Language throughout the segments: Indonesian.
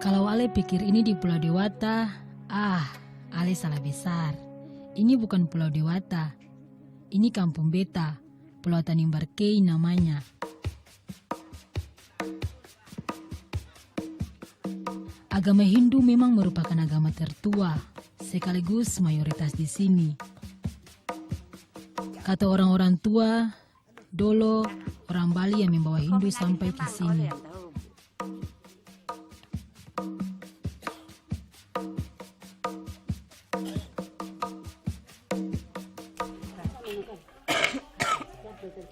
Kalau Ale pikir ini di Pulau Dewata, Ale salah besar. Ini bukan Pulau Dewata. Ini Kampung Beta, Pulau Tanimbar Kei namanya. Agama Hindu memang merupakan agama tertua, sekaligus mayoritas di sini. Kata orang-orang tua, dulu orang Bali yang membawa Hindu sampai ke sini.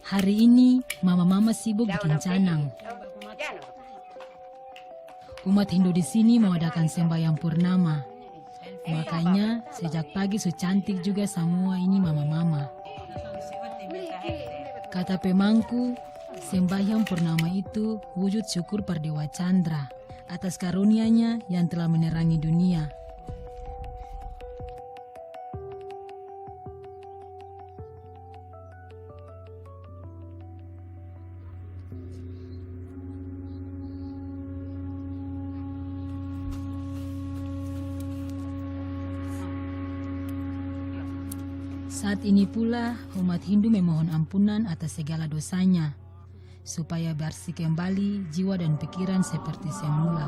Hari ini mama-mama sibuk bikin canang. Umat Hindu di sini mengadakan sembahyang purnama. Makanya sejak pagi cantik juga semua ini mama-mama. Kata pemangku, sembahyang purnama itu wujud syukur per Dewa Chandra atas karunia-Nya yang telah menerangi dunia. Saat ini pula umat Hindu memohon ampunan atas segala dosanya, supaya bersih kembali jiwa dan pikiran seperti semula.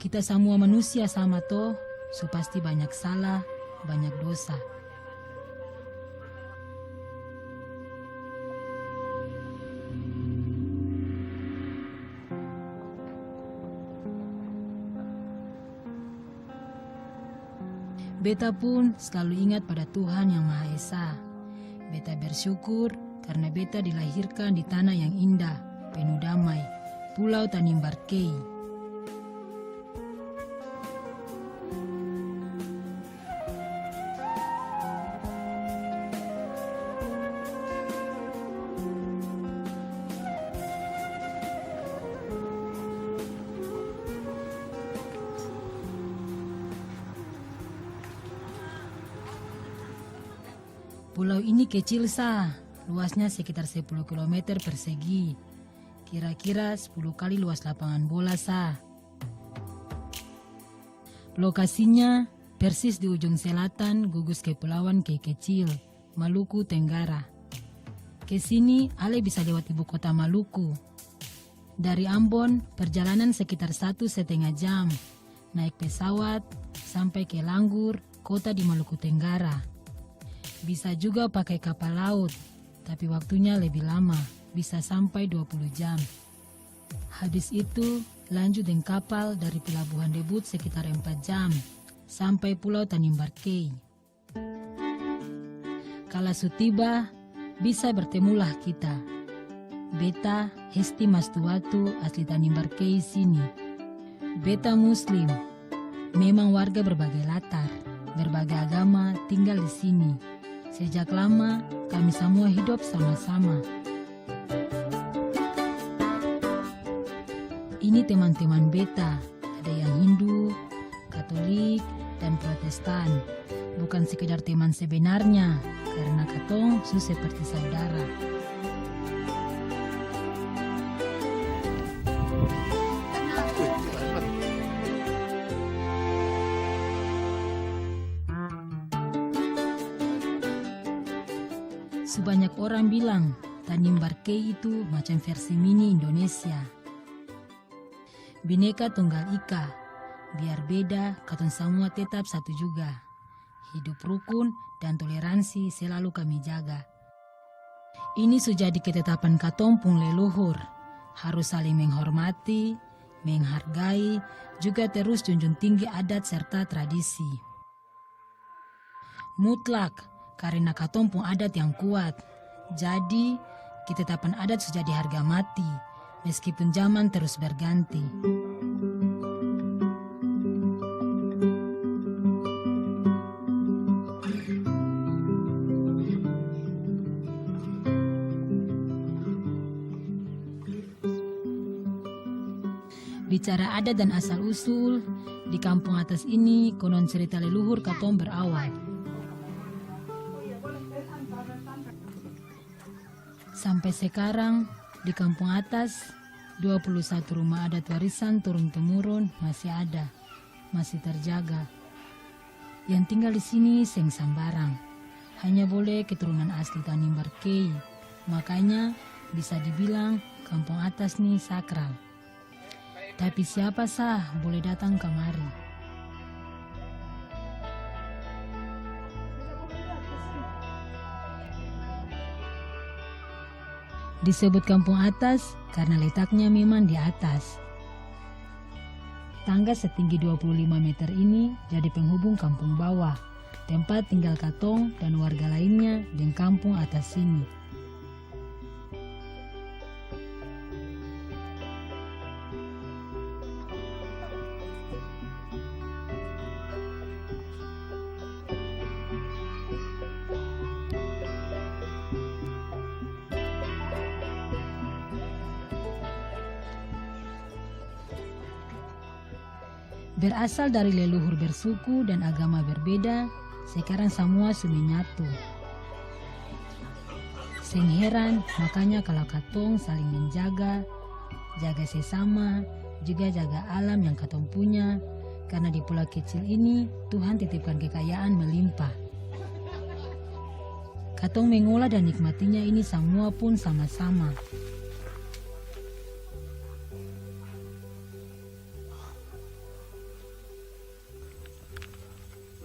Kita semua manusia sama toh, so pasti banyak salah, banyak dosa. Beta pun selalu ingat pada Tuhan Yang Maha Esa. Beta bersyukur karena beta dilahirkan di tanah yang indah, penuh damai, Pulau Tanimbar Kei. Pulau ini kecil luasnya sekitar 10 km persegi. Kira-kira 10 kali luas lapangan bola Lokasinya persis di ujung selatan gugus Kepulauan Kei Kecil, Maluku Tenggara. Ke sini Ale bisa lewat ibu kota Maluku. Dari Ambon perjalanan sekitar 1,5 jam. Naik pesawat sampai ke Langgur, kota di Maluku Tenggara. Bisa juga pakai kapal laut, tapi waktunya lebih lama, bisa sampai 20 jam. Habis itu, lanjut dengan kapal dari pelabuhan debut sekitar 4 jam, sampai Pulau Tanimbar Kei. Kalau tiba, bisa bertemulah kita. Beta Hesti Mastuatu asli Tanimbar Kei sini. Beta Muslim, memang warga berbagai latar, berbagai agama tinggal di sini. Sejak lama, kami semua hidup sama-sama. Ini teman-teman beta, ada yang Hindu, Katolik, dan Protestan. Bukan sekedar teman sebenarnya, karena katong seperti saudara. Sebanyak orang bilang Tanimbar Kei itu macam versi mini Indonesia. Bineka Tunggal Ika, biar beda, katong semua tetap satu juga. Hidup rukun dan toleransi selalu kami jaga. Ini sudah jadi ketetapan katong pung leluhur. Harus saling menghormati, menghargai, juga terus junjung tinggi adat serta tradisi. Mutlak, karena katong pun adat yang kuat. Jadi, ketetapan adat sudah diharga mati, meskipun zaman terus berganti. Bicara adat dan asal-usul, di kampung atas ini konon cerita leluhur katong berawal. Sampai sekarang, di kampung atas, 21 rumah adat warisan turun-temurun masih ada, masih terjaga. Yang tinggal di sini seng sambarang, hanya boleh keturunan asli Tanimbar Kei. Makanya bisa dibilang kampung atas nih sakral. Tapi siapa sah boleh datang kemari. Disebut kampung atas karena letaknya memang di atas. Tangga setinggi 25 meter ini jadi penghubung kampung bawah, tempat tinggal katong dan warga lainnya di kampung atas sini. Berasal dari leluhur bersuku dan agama berbeda, sekarang semua sudah menyatu. Seng heran, makanya kalau katong saling menjaga, jaga sesama, juga jaga alam yang katong punya, karena di pulau kecil ini Tuhan titipkan kekayaan melimpah. Katong mengolah dan nikmatinya ini semua pun sama-sama.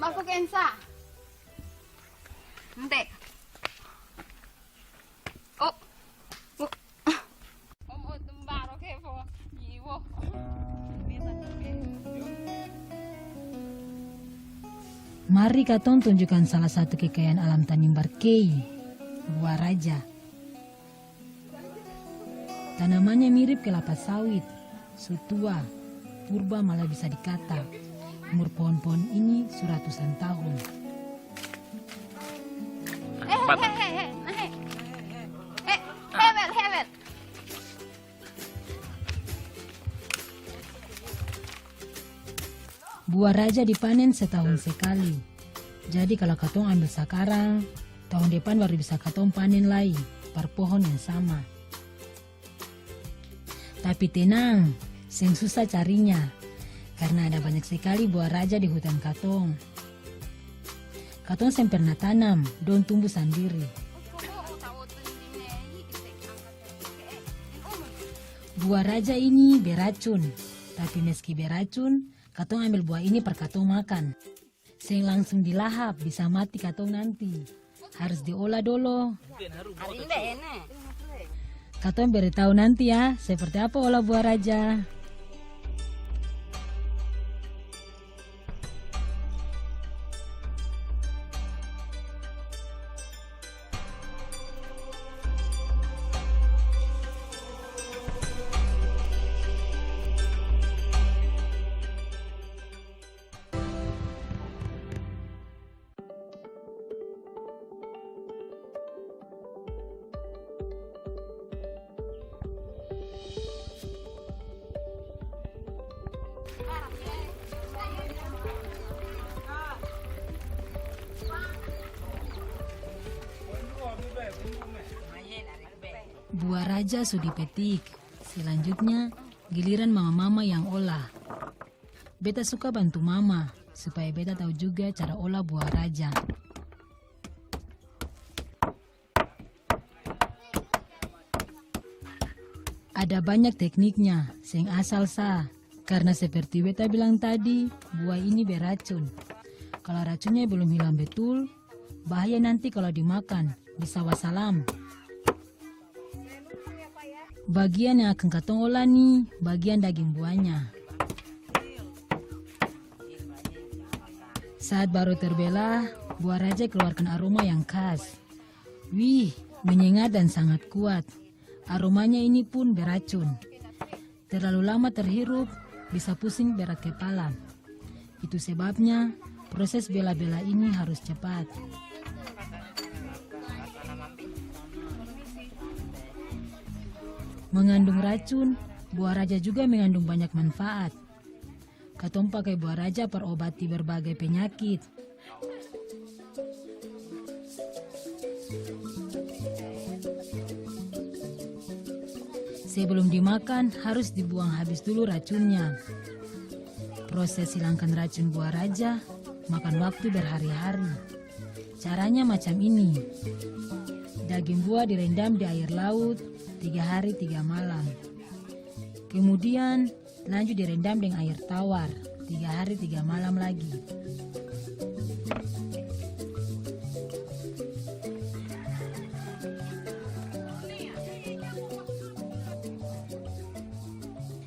Masuk Ensa. Ente. Oh. Om tumbar oke po. Jiwo. Mari katong tunjukkan salah satu kekayaan alam Tanimbar Kei, Buah Raja. Tanamannya mirip kelapa sawit, sutua, purba malah bisa dikata. Umur pohon-pohon ini ratusan tahun. Hebat. Buah raja dipanen setahun sekali. Jadi kalau katong ambil sekarang, tahun depan baru bisa katong panen lagi per pohon yang sama. Tapi tenang, seng susah carinya. Karena ada banyak sekali buah raja di hutan katong. Katong seng pernah tanam, don tumbuh sendiri. Buah raja ini beracun, tapi meski beracun, katong ambil buah ini per katong makan. Seng langsung dilahap, bisa mati katong nanti. Harus diolah dulu. Katong beritahu nanti ya, seperti apa olah buah raja. Buah raja sudah dipetik. Selanjutnya, giliran mama-mama yang olah. Beta suka bantu mama, supaya beta tahu juga cara olah buah raja. Ada banyak tekniknya, seng asal sah. Karena seperti beta bilang tadi, buah ini beracun. Kalau racunnya belum hilang betul, bahaya nanti kalau dimakan, bisa wassalam. Bagian yang akan katong olah nih, bagian daging buahnya. Saat baru terbelah, buah raja keluarkan aroma yang khas. Wih, menyengat dan sangat kuat. Aromanya ini pun beracun. Terlalu lama terhirup, bisa pusing berat kepala. Itu sebabnya proses bela-bela ini harus cepat. Mengandung racun, Buah raja juga mengandung banyak manfaat. Katong pakai buah raja perobati berbagai penyakit. Sebelum dimakan harus dibuang habis dulu racunnya. Proses hilangkan racun buah raja makan waktu berhari-hari. Caranya macam ini. Daging buah direndam di air laut 3 hari 3 malam. Kemudian lanjut direndam dengan air tawar 3 hari 3 malam lagi.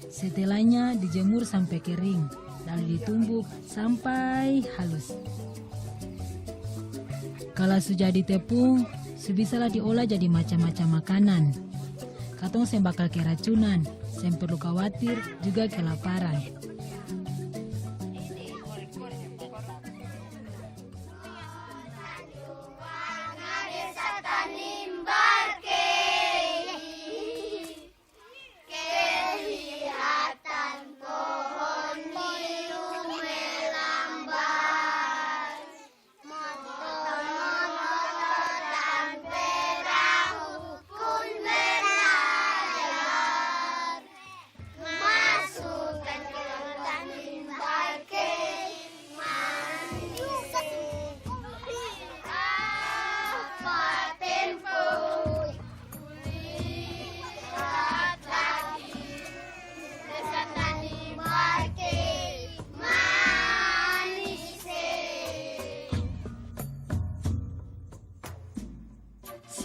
Setelahnya dijemur sampai kering, lalu ditumbuk sampai halus. Kalau sudah ditepung, sebisalah diolah jadi macam-macam makanan. Katong sem bakal keracunan, sem perlu khawatir juga kelaparan.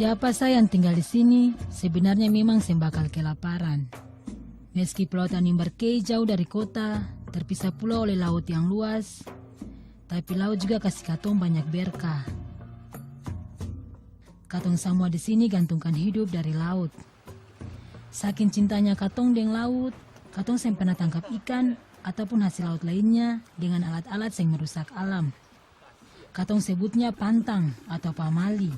Siapa saya yang tinggal di sini sebenarnya memang sem bakal kelaparan. Meski Pulau Tanimbar Key jauh dari kota, terpisah pula oleh laut yang luas, tapi laut juga kasih katong banyak berkah. Katong semua di sini gantungkan hidup dari laut. Saking cintanya katong dengan laut, katong sem pernah tangkap ikan ataupun hasil laut lainnya dengan alat-alat yang merusak alam. Katong sebutnya pantang atau pamali.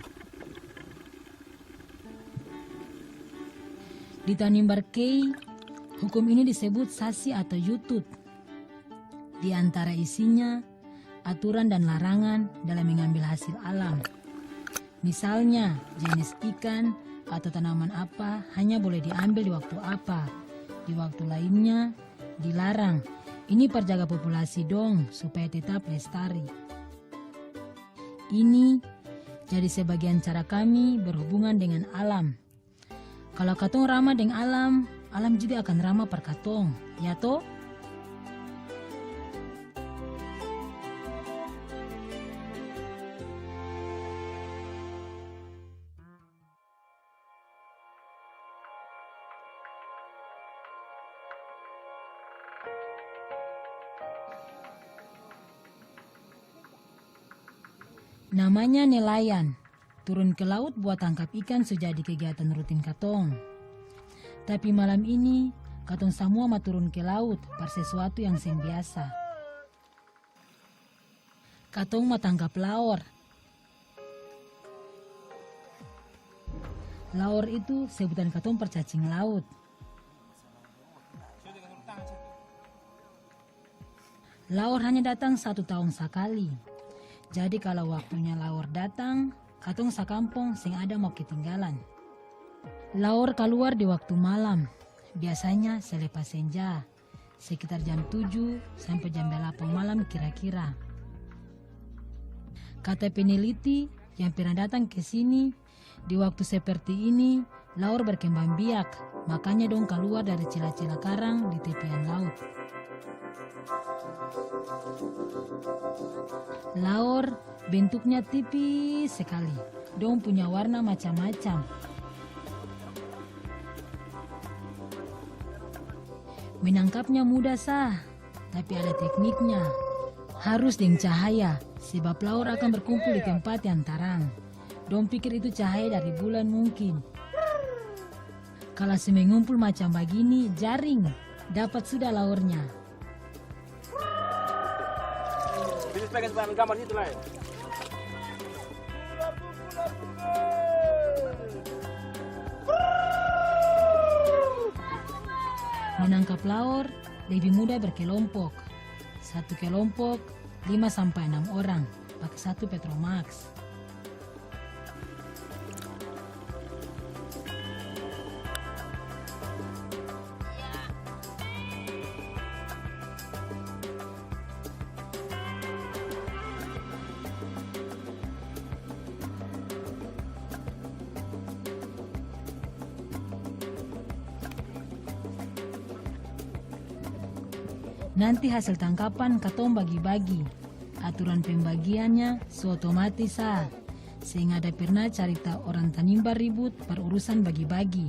Di Tanimbar Key, hukum ini disebut sasi atau yutut. Di antara isinya, aturan dan larangan dalam mengambil hasil alam. Misalnya, jenis ikan atau tanaman apa hanya boleh diambil di waktu apa. Di waktu lainnya, dilarang. Ini perjaga populasi dong, supaya tetap lestari. Ini jadi sebagian cara kami berhubungan dengan alam. Kalau katong ramah dengan alam, alam juga akan ramah per katong, ya toh? Namanya nelayan. Turun ke laut buat tangkap ikan sudah jadi kegiatan rutin katong. Tapi malam ini, katong semua mau turun ke laut per sesuatu yang sem biasa. Katong mau tangkap laor. Laor itu sebutan katong per cacing laut. Laor hanya datang 1 tahun sekali. Jadi kalau waktunya laor datang, katong sakampung sing ada mau ketinggalan. Laor keluar di waktu malam, biasanya selepas senja, sekitar jam 7 sampai jam 8 malam kira-kira. Kata peneliti yang pernah datang ke sini, di waktu seperti ini, laor berkembang biak, makanya dong keluar dari celah-celah karang di tepian laut. Laor bentuknya tipis sekali, dong punya warna macam-macam. Menangkapnya mudah sah, tapi ada tekniknya. Harus dengan cahaya, sebab laor akan berkumpul di tempat yang terang. Dong pikir itu cahaya dari bulan mungkin. Kalau semengumpul macam begini, jaring, dapat sudah laornya. Bisa sebagai gambar situ lah. Menangkap laor lebih mudah berkelompok. Satu kelompok 5-6 orang pakai satu Petromax. Nanti hasil tangkapan katong bagi-bagi. Aturan pembagiannya otomatis sehingga ada pernah cerita orang Tanimbar ribut per urusan bagi-bagi.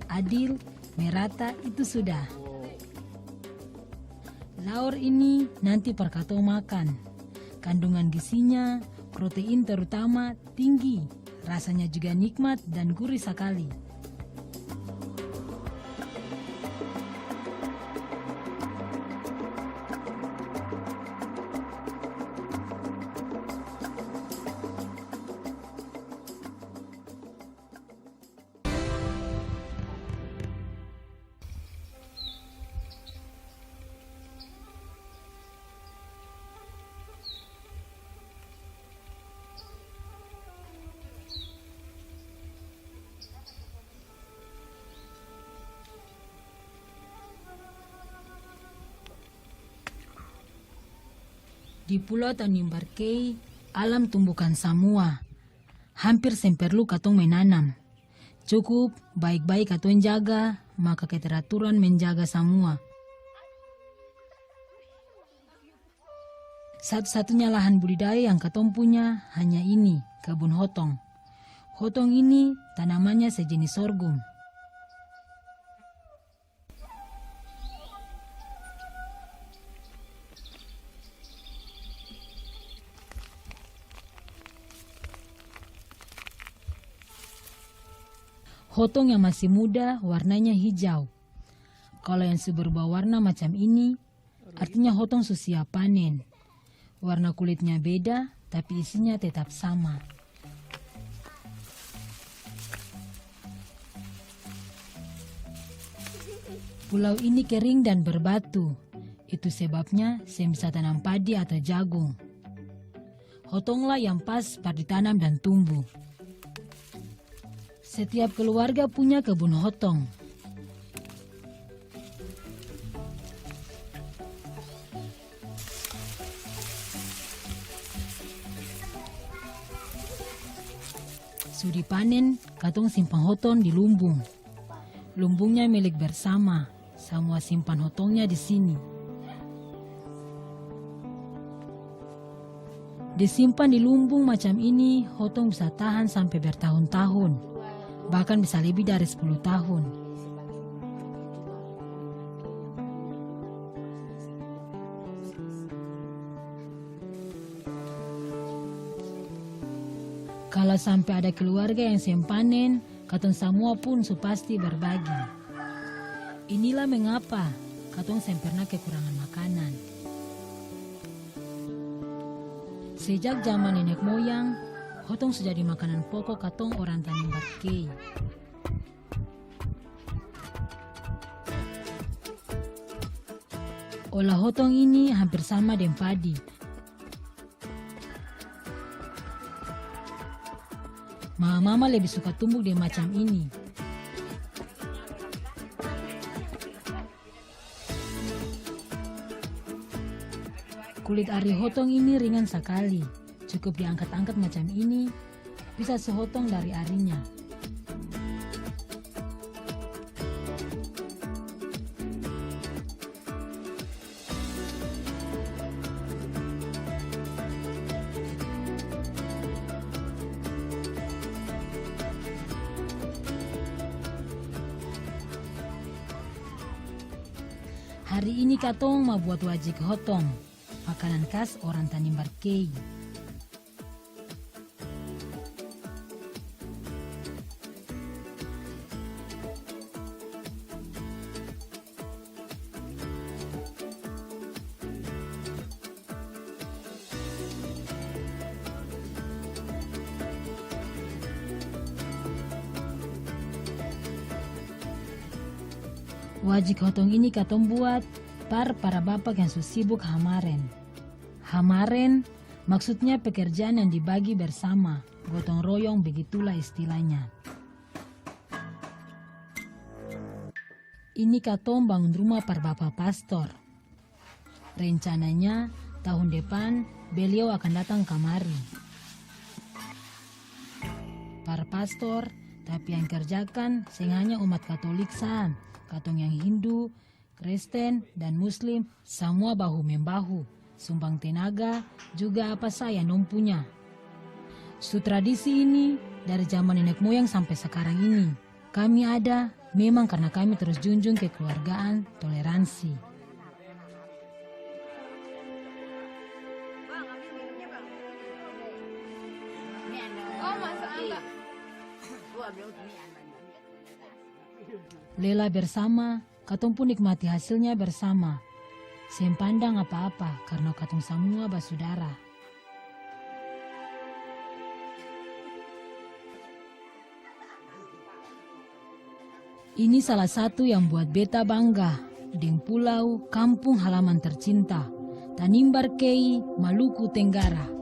Adil, merata itu sudah. Laor ini nanti per katong makan. Kandungan gizinya, protein terutama tinggi. Rasanya juga nikmat dan gurih sekali. Di Pulau Tanimbar Kei, alam tumbuhkan semua. Hampir semperlu katong menanam. Cukup baik-baik katong jaga, maka keteraturan menjaga semua. Satu-satunya lahan budidaya yang katong punya hanya ini, kebun hotong. Hotong ini tanamannya sejenis sorghum. Hotong yang masih muda warnanya hijau. Kalau yang berubah warna macam ini, artinya hotong siap panen. Warna kulitnya beda, tapi isinya tetap sama. Pulau ini kering dan berbatu. Itu sebabnya saya bisa tanam padi atau jagung. Hotonglah yang pas pada ditanam dan tumbuh. Setiap keluarga punya kebun hotong. Sudi panen, katong simpan hotong di lumbung. Lumbungnya milik bersama, semua simpan hotongnya di sini. Disimpan di lumbung macam ini, hotong bisa tahan sampai bertahun-tahun. Bahkan bisa lebih dari 10 tahun. Kalau sampai ada keluarga yang sempanen, katong semua pun pasti berbagi. Inilah mengapa katong pernah kekurangan makanan. Sejak zaman nenek moyang, hotong sudah jadi makanan pokok katong orang Tanimbar Kei. Olah hotong ini hampir sama dengan padi. Mama lebih suka tumbuk di macam ini. Kulit ari hotong ini ringan sekali. Cukup diangkat-angkat macam ini, bisa sehotong dari arinya. Hari ini katong mau buat wajik hotong, makanan khas orang Tanimbar Kei. Wajib hotong ini katong buat para bapak yang sibuk hamaren. Hamaren maksudnya pekerjaan yang dibagi bersama, gotong royong begitulah istilahnya. Ini katong bangun rumah para bapak pastor. Rencananya tahun depan beliau akan datang kemari. Para pastor, tapi yang kerjakan sing hanya umat Katolik sah. Katong yang Hindu, Kristen, dan Muslim semua bahu-membahu. Sumbang tenaga juga apa saya non punya. Su tradisi ini dari zaman nenek moyang sampai sekarang ini. Kami ada memang karena kami terus junjung kekeluargaan, toleransi. Oh, masuk enggak? Lela bersama, katong pun nikmati hasilnya bersama. Sempandang apa-apa karena katong semua basudara. Ini salah satu yang buat beta bangga. Deng pulau kampung halaman tercinta, Tanimbar Kei, Maluku Tenggara.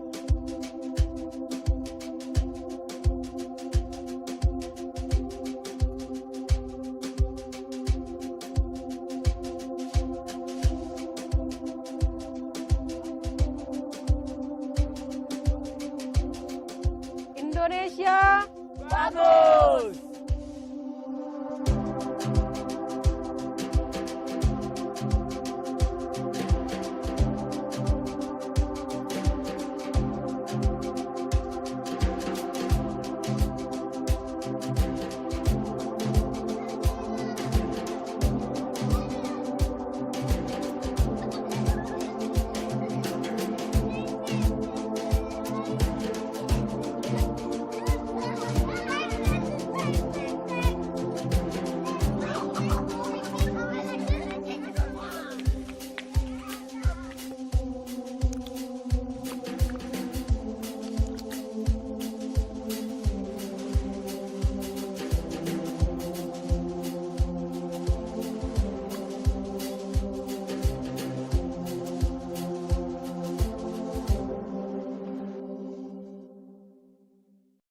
Indonesia Bagus!